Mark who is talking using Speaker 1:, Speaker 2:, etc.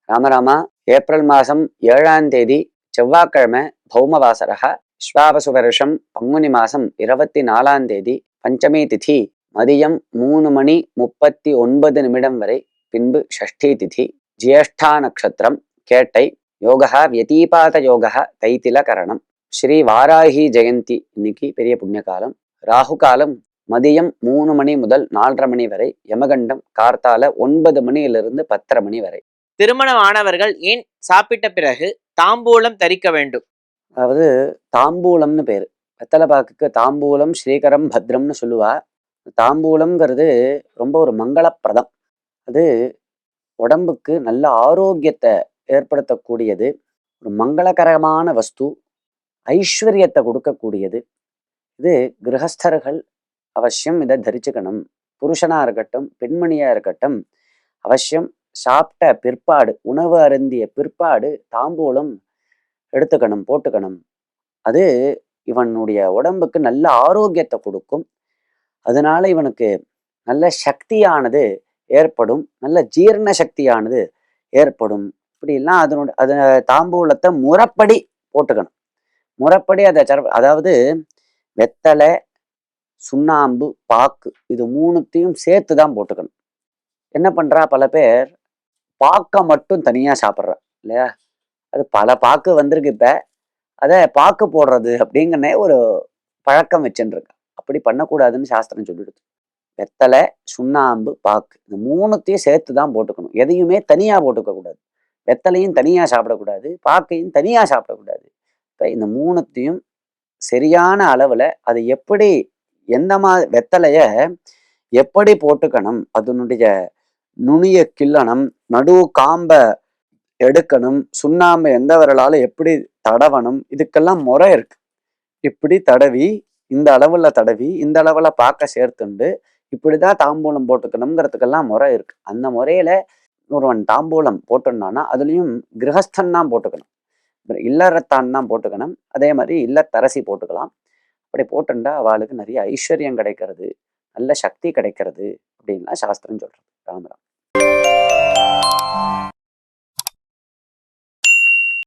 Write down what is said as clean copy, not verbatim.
Speaker 1: ராமராமா, April மாதம் 7ஆம் தேதி செவ்வாய்க்கிழமை பௌமவாசரக, விஸ்வாவசு வருஷம் பங்குனி மாதம் 24ஆம் தேதி பஞ்சமி திதி மதியம் 3:39 வரை, பின்பு ஷஷ்டி திதி, ஜியேஷ்டா நட்சத்திரம், கேட்டை, யோகா வியதீபாத யோகா தைத்தில கரணம். ஸ்ரீ வாராகி ஜெயந்தி இன்னைக்கு பெரிய புண்ணிய காலம். ராகு காலம் மதியம் 3 மணி முதல் 4:30 மணி வரை, யமகண்டம் கார்த்தால 9 மணியிலிருந்து 10:30 மணி வரை.
Speaker 2: திருமணமானவர்கள் ஏன் சாப்பிட்ட பிறகு தாம்பூலம் தரிக்க வேண்டும்?
Speaker 1: அதாவது தாம்பூலம்னு பேரு. வெத்தலை பாக்குக்கு தாம்பூலம் ஸ்ரீகரம் பத்ரம்னு சொல்லுவா. தாம்பூலம்ங்கிறது ரொம்ப ஒரு மங்களப்பிரதம். அது உடம்புக்கு நல்ல ஆரோக்கியத்தை ஏற்படுத்தக்கூடியது, ஒரு மங்களகரமான வஸ்து, ஐஸ்வர்யத்தை கொடுக்கக்கூடியது. இது கிரகஸ்தர்கள் அவசியம் இதை தரிச்சுக்கணும். புருஷனா இருக்கட்டும், பெண்மணியா இருக்கட்டும், அவசியம் சாப்பிட்ட பிற்பாடு, உணவு அருந்திய பிற்பாடு தாம்பூலம் எடுத்துக்கணும், போட்டுக்கணும். அது இவனுடைய உடம்புக்கு நல்ல ஆரோக்கியத்தை கொடுக்கும். அதனால இவனுக்கு நல்ல சக்தியானது ஏற்படும், நல்ல ஜீரண சக்தியானது ஏற்படும். இப்படிலாம் அது தாம்பூலத்தை முறைப்படி போட்டுக்கணும். முறைப்படி அதை அதாவது வெத்தலை, சுண்ணாம்பு, பாக்கு இது மூணுத்தையும் சேர்த்து தான் போட்டுக்கணும். என்ன பண்றா பல பேர், பாக்கை மட்டும் தனியா சாப்பிட்றா இல்லையா? அது பல பாக்கு வந்திருக்கு இப்ப, அதை பாக்கு போடுறது அப்படிங்கன்னே ஒரு பழக்கம் வச்சுருக்கு. அப்படி பண்ணக்கூடாதுன்னு சாஸ்திரம் சொல்லிடுது. வெத்தலை, சுண்ணாம்பு, பாக்கு இந்த மூணுத்தையும் சேர்த்து தான் போட்டுக்கணும். எதையுமே தனியா போட்டுக்க கூடாது. வெத்தலையும் தனியா சாப்பிடக்கூடாது, பாக்கையும் தனியா சாப்பிடக்கூடாது. இப்போ இந்த மூணுத்தையும் சரியான அளவுல, அது எப்படி, எந்த மாதிரி வெத்தலைய எப்படி போட்டுக்கணும், அதனுடைய நுனிய கிள்ளணும், நடு காம்ப எடுக்கணும், சுண்ணாம்பு எந்த விரலால எப்படி தடவணும், இதுக்கெல்லாம் முறை இருக்கு. இப்படி தடவி, இந்த அளவுல தடவி, இந்த அளவுல பாக்க சேர்த்துண்டு இப்படிதான் தாம்பூலம் போட்டுக்கணுங்கிறதுக்கெல்லாம் முறை இருக்கு. அந்த முறையில ஒருவன் தாம்பூலம் போட்டுனானா அதுலயும் கிரகஸ்தன் தான் போட்டுக்கணும், இல்லறத்தான் தான் போட்டுக்கணும். அதே மாதிரி இல்லத்தரசி போட்டுக்கலாம். அப்படி போட்டுண்டா அவளுக்கு நிறைய ஐஸ்வர்யம் கிடைக்கிறது, நல்ல சக்தி கிடைக்கிறது அப்படின்லாம் சாஸ்திரம் சொல்றது. ராமராம்.